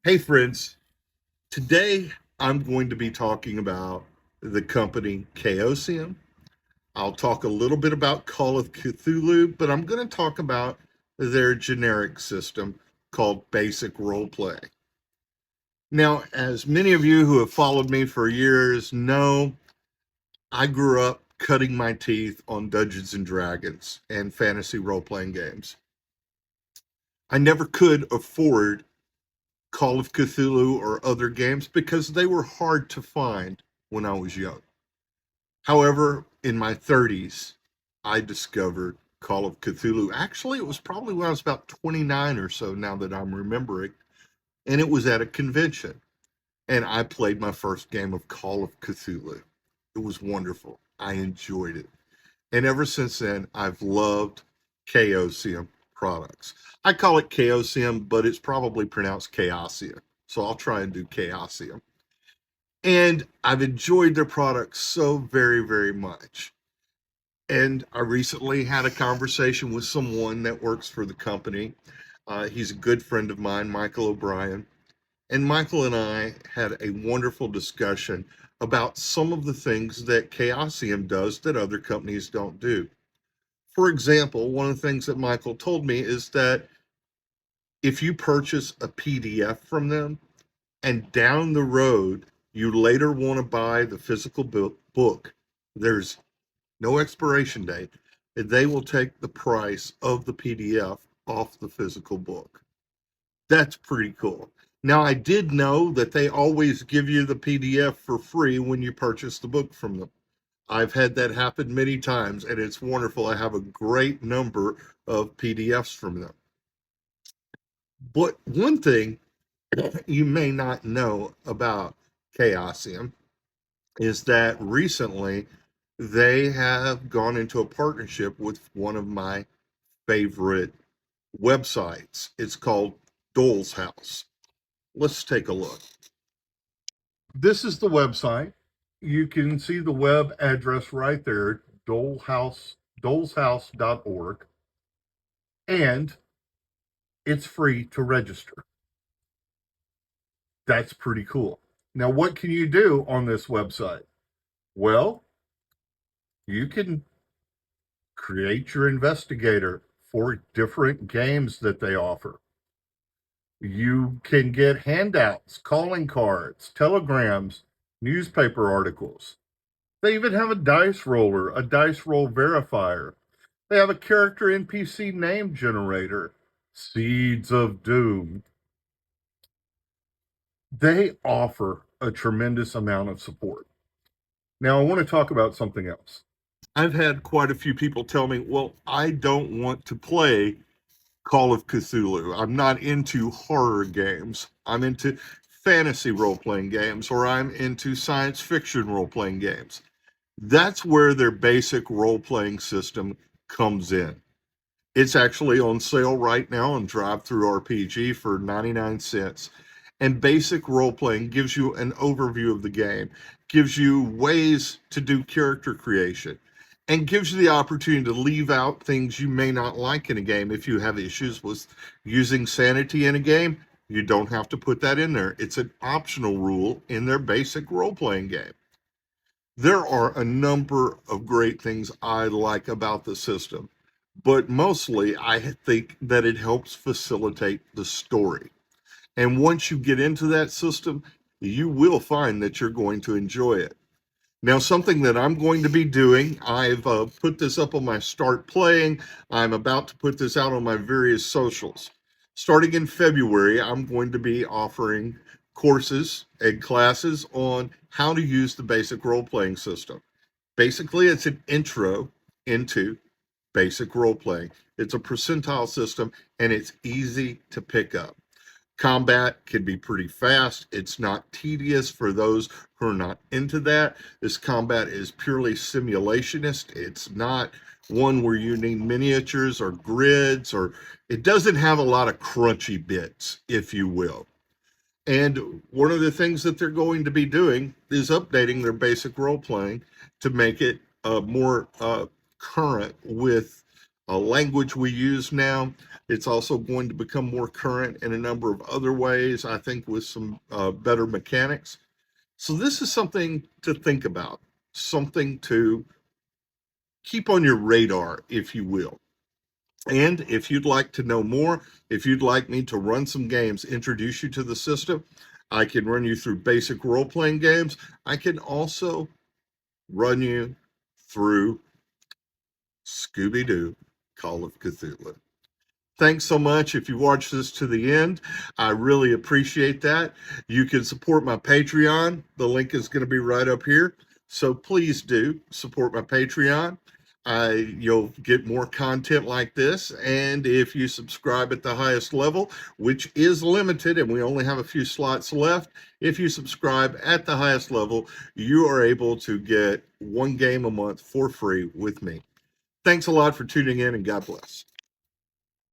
Hey, friends. Today I'm going to be talking about the company Chaosium. I'll talk a little bit about Call of Cthulhu, but I'm going to talk about their generic system called Basic Roleplay. Now, as many of you who have followed me for years know, I grew up cutting my teeth on Dungeons and Dragons and fantasy role playing games. I never could afford Call of Cthulhu or other games because they were hard to find when I was young. However, in my 30s, I discovered Call of Cthulhu. Actually, it was probably when I was about 29 or so, now that I'm remembering. And it was at a convention. And I played my first game of Call of Cthulhu. It was wonderful. I enjoyed it. And ever since then, I've loved Chaosium products. I call it Chaosium, but it's probably pronounced Chaosium. So I'll try and do Chaosium. And I've enjoyed their products so very, very much. And I recently had a conversation with someone that works for the company. He's a good friend of mine, Michael O'Brien. And Michael and I had a wonderful discussion about some of the things that Chaosium does that other companies don't do. For example, one of the things that Michael told me is that if you purchase a PDF from them and down the road you later want to buy the physical book, there's no expiration date. They will take the price of the PDF off the physical book. That's pretty cool. Now, I did know that they always give you the PDF for free when you purchase the book from them. I've had that happen many times, and it's wonderful. I have a great number of PDFs from them. But one thing you may not know about Chaosium is that recently they have gone into a partnership with one of my favorite websites. It's called Dole's House. Let's take a look. This is the website. You can see the web address right there, doleshouse.org, and it's free to register. That's pretty cool. Now, what can you do on this website? Well, you can create your investigator for different games that they offer. You can get handouts, calling cards, telegrams, newspaper articles. They even have a dice roller, a dice roll verifier. They have a character NPC name generator, Seeds of Doom. They offer a tremendous amount of support. Now, I want to talk about something else. I've had quite a few people tell me, well, I don't want to play Call of Cthulhu. I'm not into horror games. I'm into fantasy role playing games, or I'm into science fiction role playing games. That's where their basic role playing system comes in. It's actually on sale right now on Drive Through RPG for 99 cents. And basic role playing gives you an overview of the game, gives you ways to do character creation, and gives you the opportunity to leave out things you may not like in a game. If you have issues with using sanity in a game, you don't have to put that in there. It's an optional rule in their basic role playing game. There are a number of great things I like about the system, but mostly I think that it helps facilitate the story. And once you get into that system, you will find that you're going to enjoy it. Now, something that I'm going to be doing, I've put this up on my Start Playing. I'm about to put this out on my various socials. Starting in February, I'm going to be offering courses and classes on how to use the basic role playing system. Basically, it's an intro into basic role playing. It's a percentile system and it's easy to pick up. Combat can be pretty fast. It's not tedious for those who are not into that. This combat is purely simulationist. It's not one where you need miniatures or grids, or it doesn't have a lot of crunchy bits, if you will. And one of the things that they're going to be doing is updating their basic role playing to make it more current with language we use now. It's also going to become more current in a number of other ways, I think, with some better mechanics. So, this is something to think about, something to keep on your radar, if you will. And if you'd like to know more, if you'd like me to run some games, introduce you to the system, I can run you through basic role playing games. I can also run you through Scooby Doo Call of Cthulhu. Thanks so much. If you watched this to the end, I really appreciate that. You can support my Patreon. The link is going to be right up here. So please do support my Patreon. You'll get more content like this. And if you subscribe at the highest level, which is limited and we only have a few slots left, if you subscribe at the highest level, you are able to get one game a month for free with me. Thanks a lot for tuning in, and God bless.